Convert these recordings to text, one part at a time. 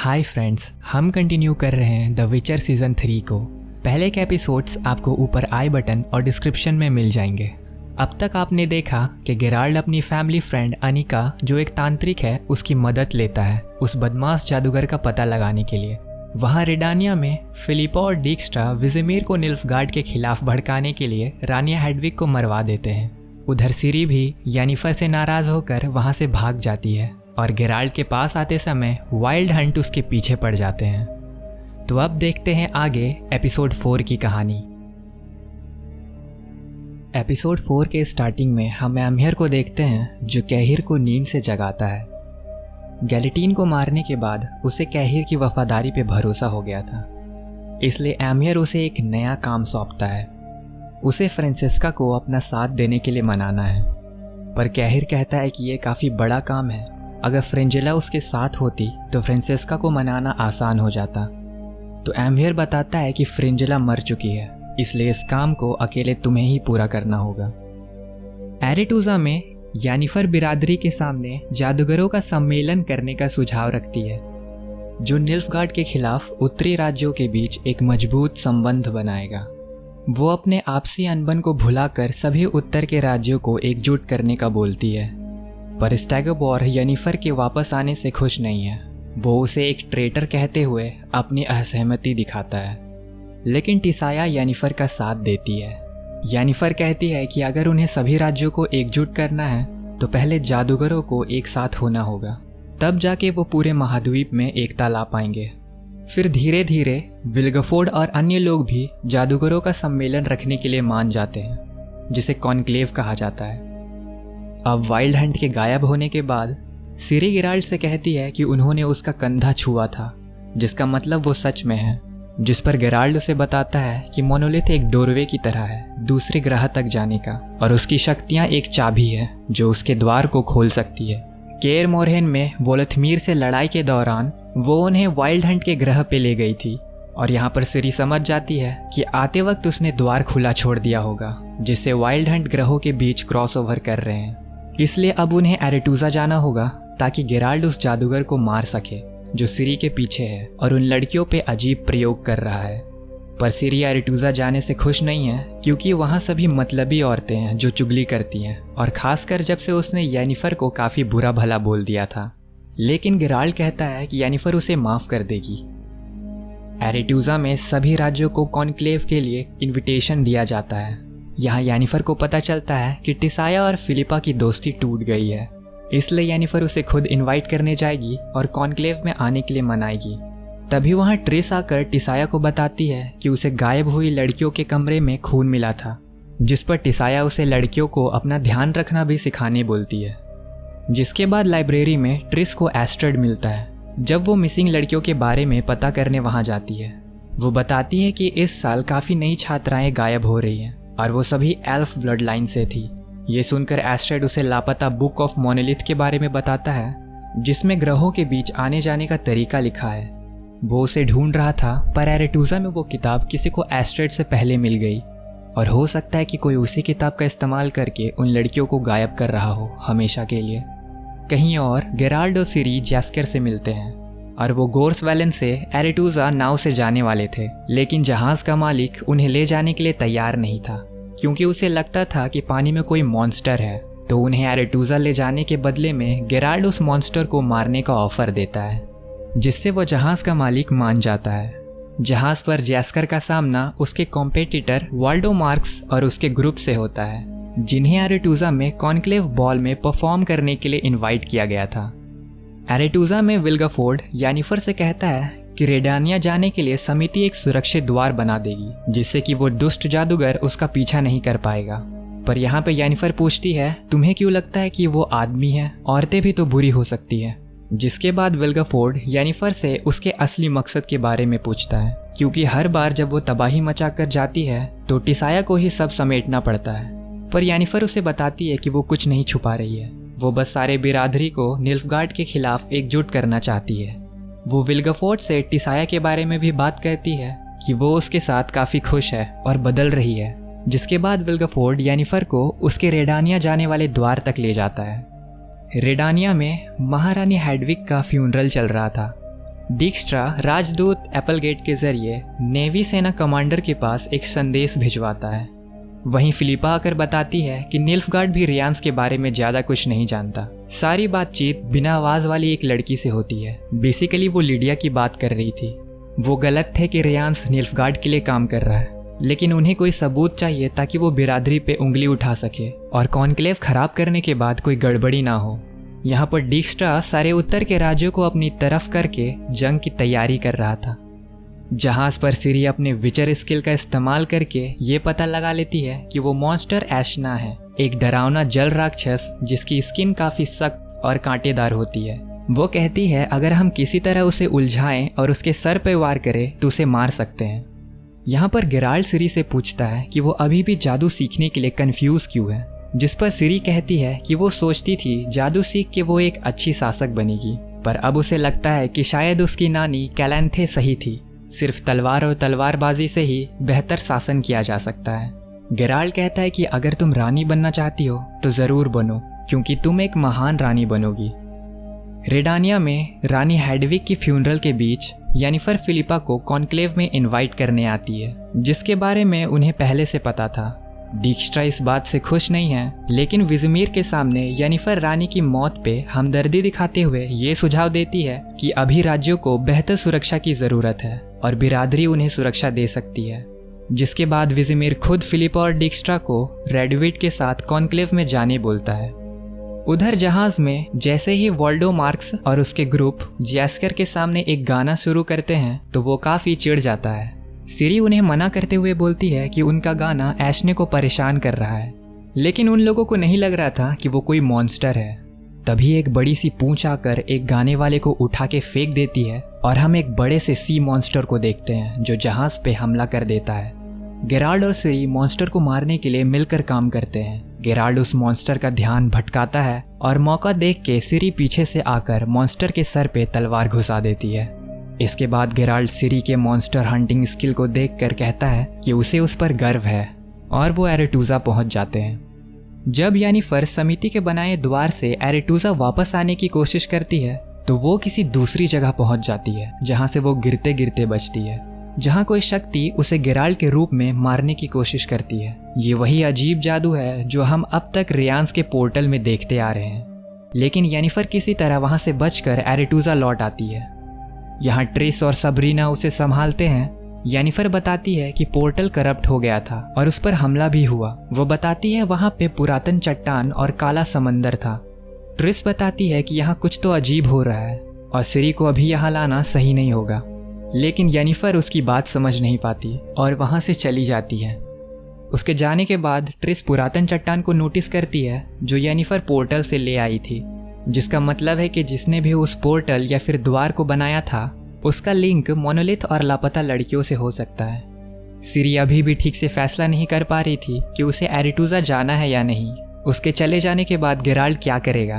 Hi friends, हम continue कर रहे हैं द विचर सीजन 3 को। पहले के एपिसोड्स आपको ऊपर आई बटन और डिस्क्रिप्शन में मिल जाएंगे। अब तक आपने देखा कि गेराल्ड अपनी फैमिली फ्रेंड अनिका, जो एक तांत्रिक है, उसकी मदद लेता है उस बदमाश जादूगर का पता लगाने के लिए। वहाँ रेडानिया में फिलिपा और डिक्स्ट्रा विज़ेमीर को निल्फगार्ड के खिलाफ भड़काने के लिए रानिया हेडविग को मरवा देते हैं। उधर सिरी भी येनिफर से नाराज होकर वहाँ से भाग जाती है और गेराल्ड के पास आते समय वाइल्ड हंट उसके पीछे पड़ जाते हैं। तो अब देखते हैं आगे एपिसोड 4 की कहानी। एपिसोड 4 के स्टार्टिंग में हम एम्हियर को देखते हैं जो कैहिर को नींद से जगाता है। गैलेटीन को मारने के बाद उसे कैहिर की वफादारी पे भरोसा हो गया था, इसलिए एम्हियर उसे एक नया काम सौंपता है। उसे फ्रांसेस्का को अपना साथ देने के लिए मनाना है, पर कैहिर कहता है कि यह काफ़ी बड़ा काम है। अगर फ्रेंजेला उसके साथ होती तो फ्रांसेस्का को मनाना आसान हो जाता। तो एम्हियर बताता है कि फ्रेंजेला मर चुकी है, इसलिए इस काम को अकेले तुम्हें ही पूरा करना होगा। एरेटूजा में येनिफर बिरादरी के सामने जादूगरों का सम्मेलन करने का सुझाव रखती है, जो निल्फगार्ड के खिलाफ उत्तरी राज्यों के बीच एक मजबूत संबंध बनाएगा। वो अपने आपसी अनबन को भुलाकर सभी उत्तर के राज्यों को एकजुट करने का बोलती है, पर स्टैगोबोर येनिफर के वापस आने से खुश नहीं है। वो उसे एक ट्रेटर कहते हुए अपनी असहमति दिखाता है, लेकिन टिसाया येनिफर का साथ देती है। येनिफर कहती है कि अगर उन्हें सभी राज्यों को एकजुट करना है तो पहले जादूगरों को एक साथ होना होगा, तब जाके वो पूरे महाद्वीप में एकता ला पाएंगे। फिर धीरे धीरे विल्गेफोर्ड और अन्य लोग भी जादूगरों का सम्मेलन रखने के लिए मान जाते हैं, जिसे कॉन्क्लेव कहा जाता है। अब वाइल्ड हंट के गायब होने के बाद सिरी गेराल्ड से कहती है कि उन्होंने उसका कंधा छुआ था, जिसका मतलब वो सच में है। जिस पर गेराल्ड उसे बताता है कि मोनोलिथ एक डोरवे की तरह है दूसरे ग्रह तक जाने का, और उसकी शक्तियां एक चाबी है जो उसके द्वार को खोल सकती है। केर मोरहेन में वोलथमीर से लड़ाई के दौरान वो उन्हें वाइल्ड हंट के ग्रह पे ले गई थी, और यहाँ पर सिरी समझ जाती है कि आते वक्त उसने द्वार खुला छोड़ दिया होगा, जिससे वाइल्ड हंट ग्रहों के बीच क्रॉसओवर कर रहे हैं। इसलिए अब उन्हें एरेटूजा जाना होगा ताकि गेराल्ड उस जादूगर को मार सके जो सिरी के पीछे है और उन लड़कियों पे अजीब प्रयोग कर रहा है। पर सिरी एरेटूजा जाने से खुश नहीं है, क्योंकि वहाँ सभी मतलबी औरतें हैं जो चुगली करती हैं, और खासकर जब से उसने येनिफर को काफ़ी बुरा भला बोल दिया था। लेकिन गेराल्ड कहता है कि येनिफर उसे माफ़ कर देगी। एरेटूजा में सभी राज्यों को कॉन्क्लेव के लिए इन्विटेशन दिया जाता है। यहाँ येनिफर को पता चलता है कि टिसाया और फिलिपा की दोस्ती टूट गई है, इसलिए येनिफर उसे खुद इनवाइट करने जाएगी और कॉन्क्लेव में आने के लिए मनाएगी। तभी वहाँ ट्रिस आकर टिसाया को बताती है कि उसे गायब हुई लड़कियों के कमरे में खून मिला था, जिस पर टिसाया उसे लड़कियों को अपना ध्यान रखना भी सिखाने बोलती है। जिसके बाद लाइब्रेरी में ट्रिस को एस्ट्रेड मिलता है। जब वो मिसिंग लड़कियों के बारे में पता करने वहाँ जाती है, वो बताती है कि इस साल काफ़ी नई छात्राएं गायब हो रही हैं, और वो सभी एल्फ ब्लड लाइन से थी। ये सुनकर एस्ट्रेड उसे लापता बुक ऑफ मोनोलिथ के बारे में बताता है, जिसमें ग्रहों के बीच आने जाने का तरीका लिखा है। वो उसे ढूंढ रहा था, पर एरेटूजा में वो किताब किसी को एस्ट्रेड से पहले मिल गई, और हो सकता है कि कोई उसी किताब का इस्तेमाल करके उन लड़कियों को गायब कर रहा हो हमेशा के लिए। कहीं और गेराल्ड और सिरी जैस्कर से मिलते हैं, और वो गोर्स वैलन से एरेटूजा नाव से जाने वाले थे, लेकिन जहाज का मालिक उन्हें ले जाने के लिए तैयार नहीं था, क्योंकि उसे लगता था कि पानी में कोई मॉन्स्टर है। तो उन्हें एरेटूजा ले जाने के बदले में गेराल्ड उस मॉन्स्टर को मारने का ऑफर देता है, जिससे वो जहाज का मालिक मान जाता है। जहाज पर जैस्कर का सामना उसके कॉम्पिटिटर वाल्डो मार्क्स और उसके ग्रुप से होता है, जिन्हें एरेटूजा में कॉन्क्लेव बॉल में परफॉर्म करने के लिए इनवाइट किया गया था। एरेटूजा में विल्गेफोर्ड येनिफर से कहता है कि रेडानिया जाने के लिए समिति एक सुरक्षित द्वार बना देगी, जिससे कि वो दुष्ट जादूगर उसका पीछा नहीं कर पाएगा। पर यहाँ पे येनिफर पूछती है, तुम्हें क्यों लगता है कि वो आदमी है? औरतें भी तो बुरी हो सकती है। जिसके बाद विल्गेफोर्ड येनिफर से उसके असली मकसद के बारे में पूछता है, क्योंकि हर बार जब वो तबाही मचा कर जाती है तो टिसाया को ही सब समेटना पड़ता है। पर येनिफर उसे बताती है कि वो कुछ नहीं छुपा रही है, वो बस सारे बिरादरी को निल्फगार्ड के खिलाफ एकजुट करना चाहती है। वो विल्गेफोर्ड से टिसाया के बारे में भी बात करती है कि वो उसके साथ काफ़ी खुश है और बदल रही है। जिसके बाद विल्गेफोर्ड येनिफर को उसके रेडानिया जाने वाले द्वार तक ले जाता है। रेडानिया में महारानी हेडविग का फ्यूनरल चल रहा था, डिक्स्ट्रा राजदूत एप्पलगेट के जरिए नेवी सेना कमांडर के पास एक संदेश भिजवाता है। वहीं फिलिपा आकर बताती है कि निल्फगार्ड भी रियांस के बारे में ज्यादा कुछ नहीं जानता। सारी बातचीत बिना आवाज वाली एक लड़की से होती है। बेसिकली वो लिडिया की बात कर रही थी। वो गलत थे कि रियांस निल्फगार्ड के लिए काम कर रहा है, लेकिन उन्हें कोई सबूत चाहिए ताकि वो बिरादरी पे उंगली उठा सके और कॉन्क्लेव खराब करने के बाद कोई गड़बड़ी ना हो। यहाँ पर डिक्स्ट्रा सारे उत्तर के राज्यों को अपनी तरफ करके जंग की तैयारी कर रहा था। जहाज पर सिरी अपने विचर स्किल का इस्तेमाल करके ये पता लगा लेती है कि वो मॉन्स्टर एशना है, एक डरावना जल राक्षस जिसकी स्किन काफी सख्त और कांटेदार होती है। वो कहती है अगर हम किसी तरह उसे उलझाएं और उसके सर पे वार करें तो उसे मार सकते हैं। यहाँ पर गेराल्ड सिरी से पूछता है कि वो अभी भी जादू सीखने के लिए कंफ्यूज क्यों है, जिस पर सिरी कहती है कि वो सोचती थी जादू सीख के वो एक अच्छी शासक बनेगी, पर अब उसे लगता है कि शायद उसकी नानी कैलेंथे सही थी। सिर्फ तलवार और तलवारबाजी से ही बेहतर शासन किया जा सकता है। गेराल्ड कहता है कि अगर तुम रानी बनना चाहती हो तो जरूर बनो, क्योंकि तुम एक महान रानी बनोगी। रेडानिया में रानी हेडविग की फ्यूनरल के बीच येनिफर फिलिपा को कॉन्क्लेव में इनवाइट करने आती है, जिसके बारे में उन्हें पहले से पता था। डिक्स्ट्रा इस बात से खुश नहीं है, लेकिन विज़मीर के सामने येनिफर रानी की मौत पे हमदर्दी दिखाते हुए ये सुझाव देती है कि अभी राज्यों को बेहतर सुरक्षा की जरूरत है और बिरादरी उन्हें सुरक्षा दे सकती है। जिसके बाद विज़मीर खुद फिलिपा और डिक्स्ट्रा को रेडविट के साथ कॉन्क्लेव में जाने बोलता है। उधर जहाज में जैसे ही वॉल्डो मार्क्स और उसके ग्रुप जैस्कर के सामने एक गाना शुरू करते हैं तो वो काफी चिढ़ जाता है। सिरी उन्हें मना करते हुए बोलती है कि उनका गाना एशने को परेशान कर रहा है, लेकिन उन लोगों को नहीं लग रहा था कि वो कोई मॉन्स्टर है। तभी एक बड़ी सी पूंछ आकर एक गाने वाले को उठा के फेंक देती है और हम एक बड़े से सी मॉन्स्टर को देखते हैं जो जहाज पे हमला कर देता है। गेराल्ड और सिरी मॉन्स्टर को मारने के लिए मिलकर काम करते हैं। गेराल्ड उस मॉन्स्टर का ध्यान भटकाता है और मौका देख के सिरी पीछे से आकर मॉन्स्टर के सर पे तलवार घुसा देती है। इसके बाद गेराल्ड सिरी के मॉन्स्टर हंटिंग स्किल को देखकर कहता है कि उसे उस पर गर्व है और वो एरेटूजा पहुंच जाते हैं। जब येनिफर समिति के बनाए द्वार से एरेटूजा वापस आने की कोशिश करती है तो वो किसी दूसरी जगह पहुंच जाती है, जहां से वो गिरते गिरते बचती है, जहां कोई शक्ति उसे गेराल्ड के रूप में मारने की कोशिश करती है। ये वही अजीब जादू है जो हम अब तक रियांस के पोर्टल में देखते आ रहे हैं, लेकिन येनिफर किसी तरह वहां से बचकर एरेटूजा लौट आती है। यहाँ ट्रिस और सबरीना उसे संभालते हैं। येनिफर बताती है कि पोर्टल करप्ट हो गया था और उस पर हमला भी हुआ। वो बताती है वहां पे पुरातन चट्टान और काला समंदर था। ट्रिस बताती है कि यहाँ कुछ तो अजीब हो रहा है और सिरी को अभी यहाँ लाना सही नहीं होगा, लेकिन येनिफर उसकी बात समझ नहीं पाती और वहां से चली जाती है। उसके जाने के बाद ट्रिस पुरातन चट्टान को नोटिस करती है जो येनिफर पोर्टल से ले आई थी, जिसका मतलब है कि जिसने भी उस पोर्टल या फिर द्वार को बनाया था उसका लिंक मोनोलिथ और लापता लड़कियों से हो सकता है। सिरी अभी भी ठीक से फैसला नहीं कर पा रही थी कि उसे एरेटूजा जाना है या नहीं। उसके चले जाने के बाद गेराल्ड क्या करेगा।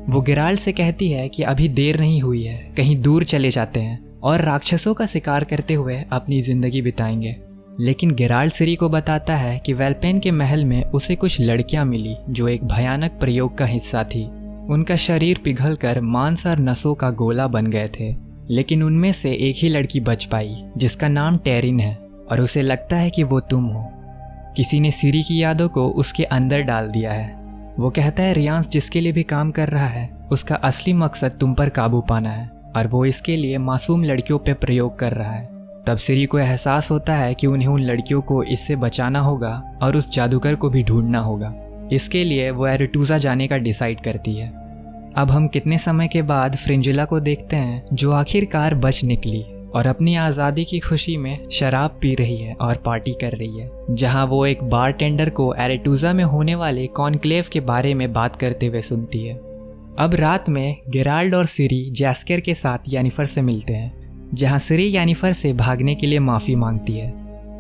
वो गेराल्ड से कहती है कि अभी देर नहीं हुई है, कहीं दूर चले जाते हैं और राक्षसों का शिकार करते हुए अपनी जिंदगी बिताएंगे। लेकिन गेराल्ड सिरी को बताता है कि वेल्पेन के महल में उसे कुछ लड़कियां मिली जो एक भयानक प्रयोग का हिस्सा थी। उनका शरीर पिघलकर मांस और नसों का गोला बन गए थे, लेकिन उनमें से एक ही लड़की बच पाई जिसका नाम टेरिन है और उसे लगता है कि वो तुम हो। किसी ने सिरी की यादों को उसके अंदर डाल दिया है। वो कहता है रियांस जिसके लिए भी काम कर रहा है उसका असली मकसद तुम पर काबू पाना है और वो इसके लिए मासूम लड़कियों पर प्रयोग कर रहा है। तब सिरी को एहसास होता है कि उन्हें उन लड़कियों को इससे बचाना होगा और उस जादूगर को भी ढूंढना होगा। इसके लिए वो एरेटूजा जाने का डिसाइड करती है। अब हम कितने समय के बाद फ्रिंजिला को देखते हैं जो आखिरकार बच निकली और अपनी आज़ादी की खुशी में शराब पी रही है और पार्टी कर रही है, जहां वो एक बारटेंडर को एरेटूजा में होने वाले कॉन्क्लेव के बारे में बात करते हुए सुनती है। अब रात में गेराल्ड और सिरी जैस्कर के साथ येनिफर से मिलते हैं, जहां सिरी येनिफर से भागने के लिए माफ़ी मांगती है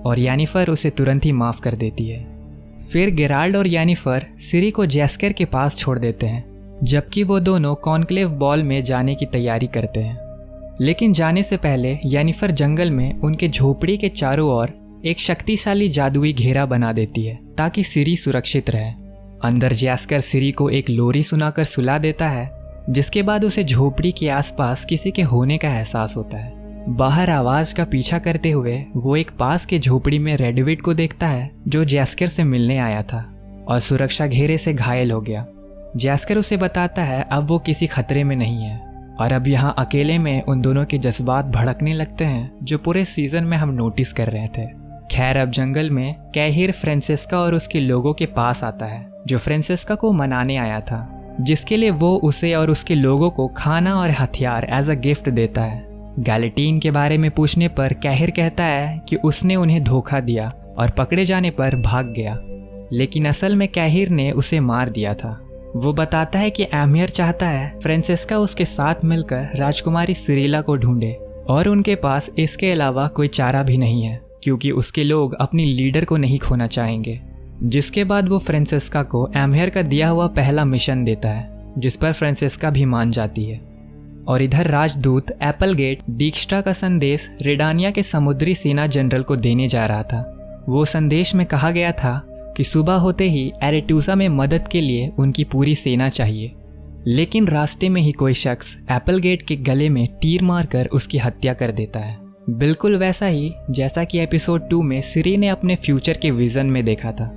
और येनिफर उसे तुरंत ही माफ़ कर देती है। फिर गेराल्ड और येनिफर सिरी को जैस्कर के पास छोड़ देते हैं, जबकि वो दोनों कॉन्क्लेव बॉल में जाने की तैयारी करते हैं। लेकिन जाने से पहले येनिफर जंगल में उनके झोपड़ी के चारों ओर एक शक्तिशाली जादुई घेरा बना देती है ताकि सिरी सुरक्षित रहे। अंदर जैस्कर सिरी को एक लोरी सुनाकर सुला देता है जिसके बाद उसे झोपड़ी के आसपास किसी के होने का एहसास होता है। बाहर आवाज का पीछा करते हुए वो एक पास के झोपड़ी में रेडविड को देखता है जो जैस्कर से मिलने आया था और सुरक्षा घेरे से घायल हो गया। जैस्कर उसे बताता है अब वो किसी खतरे में नहीं है और अब यहाँ अकेले में उन दोनों के जज्बात भड़कने लगते हैं जो पूरे सीजन में हम नोटिस कर रहे थे। खैर अब जंगल में कैहिर फ्रांसेस्का और उसके लोगों के पास आता है जो फ्रांसेस्का को मनाने आया था, जिसके लिए वो उसे और उसके लोगों को खाना और हथियार एज अ गिफ्ट देता है। गैलेटीन के बारे में पूछने पर कैहिर कहता है कि उसने उन्हें धोखा दिया और पकड़े जाने पर भाग गया, लेकिन असल में कैहिर ने उसे मार दिया था। वो बताता है कि एम्हियर चाहता है फ्रांसेस्का उसके साथ मिलकर राजकुमारी सिरिला को ढूंढे और उनके पास इसके अलावा कोई चारा भी नहीं है क्योंकि उसके लोग अपनी लीडर को नहीं खोना चाहेंगे। जिसके बाद वो फ्रांसेस्का को एम्हियर का दिया हुआ पहला मिशन देता है जिस पर फ्रांसेस्का भी मान जाती है। और इधर राजदूत एप्पलगेट डीक्स्ट्रा का संदेश रेडानिया के समुद्री सेना जनरल को देने जा रहा था। वो संदेश में कहा गया था कि सुबह होते ही एरेटूजा में मदद के लिए उनकी पूरी सेना चाहिए, लेकिन रास्ते में ही कोई शख्स एप्पलगेट के गले में तीर मारकर उसकी हत्या कर देता है। बिल्कुल वैसा ही जैसा कि एपिसोड 2 में सिरी ने अपने फ्यूचर के विजन में देखा था।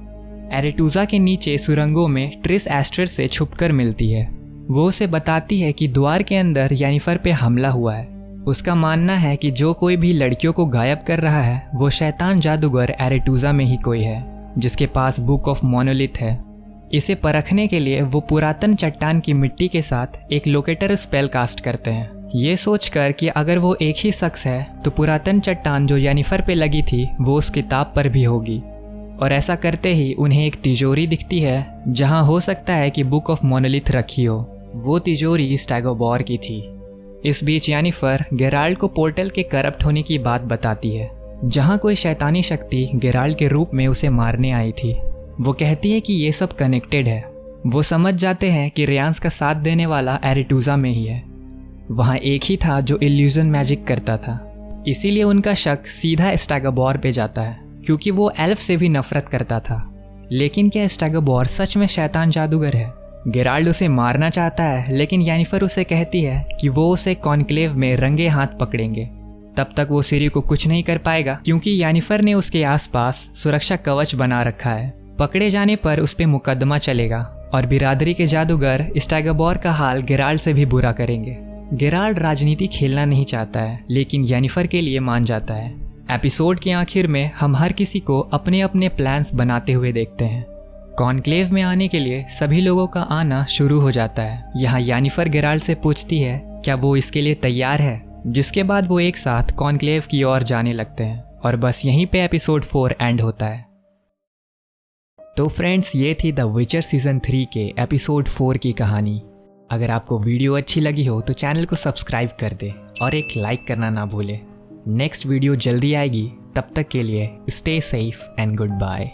एरेटूजा के नीचे सुरंगों में ट्रिस एस्टर से छुपकर मिलती है। वो उसे बताती है कि द्वार के अंदर येनिफर पे हमला हुआ है। उसका मानना है कि जो कोई भी लड़कियों को गायब कर रहा है वो शैतान जादूगर एरेटूजा में ही कोई है जिसके पास बुक ऑफ मोनोलिथ है। इसे परखने के लिए वो पुरातन चट्टान की मिट्टी के साथ एक लोकेटर स्पेल कास्ट करते हैं, ये सोचकर कि अगर वो एक ही शख्स है तो पुरातन चट्टान जो येनिफर पे लगी थी वो उस किताब पर भी होगी। और ऐसा करते ही उन्हें एक तिजोरी दिखती है जहां हो सकता है कि बुक ऑफ मोनोलिथ रखी हो। वो तिजोरी स्टैगोबॉर की थी। इस बीच येनिफर गेराल्ड को पोर्टल के करप्ट होने की बात बताती है जहां कोई शैतानी शक्ति गेराल्ड के रूप में उसे मारने आई थी। वो कहती है कि ये सब कनेक्टेड है। वो समझ जाते हैं कि रियांस का साथ देने वाला एरेटूजा में ही है। वहाँ एक ही था जो इल्यूजन मैजिक करता था, इसीलिए उनका शक सीधा स्टैगोबॉर पे जाता है क्योंकि वो एल्फ से भी नफरत करता था। लेकिन क्या स्टैगोबॉर सच में शैतान जादूगर है? गेराल्ड उसे मारना चाहता है लेकिन येनिफर उसे कहती है कि वो उसे कॉन्क्लेव में रंगे हाथ पकड़ेंगे। तब तक वो सिरी को कुछ नहीं कर पाएगा क्योंकि येनिफर ने उसके आसपास सुरक्षा कवच बना रखा है। पकड़े जाने पर उस पर मुकदमा चलेगा और बिरादरी के जादूगर स्टैगोबॉर का हाल गेराल्ड से भी बुरा करेंगे। गेराल्ड राजनीति खेलना नहीं चाहता है लेकिन येनिफर के लिए मान जाता है। एपिसोड के आखिर में हम हर किसी को अपने अपने प्लान्स बनाते हुए देखते हैं। कॉन्क्लेव में आने के लिए सभी लोगों का आना शुरू हो जाता है। यहाँ येनिफर गेराल्ड से पूछती है क्या वो इसके लिए तैयार है, जिसके बाद वो एक साथ कॉन्क्लेव की ओर जाने लगते हैं और बस यहीं पे एपिसोड 4 एंड होता है। तो फ्रेंड्स, ये थी द विचर सीजन 3 के एपिसोड 4 की कहानी। अगर आपको वीडियो अच्छी लगी हो तो चैनल को सब्सक्राइब कर दे और एक लाइक करना ना भूले। नेक्स्ट वीडियो जल्दी आएगी, तब तक के लिए stay safe and good bye.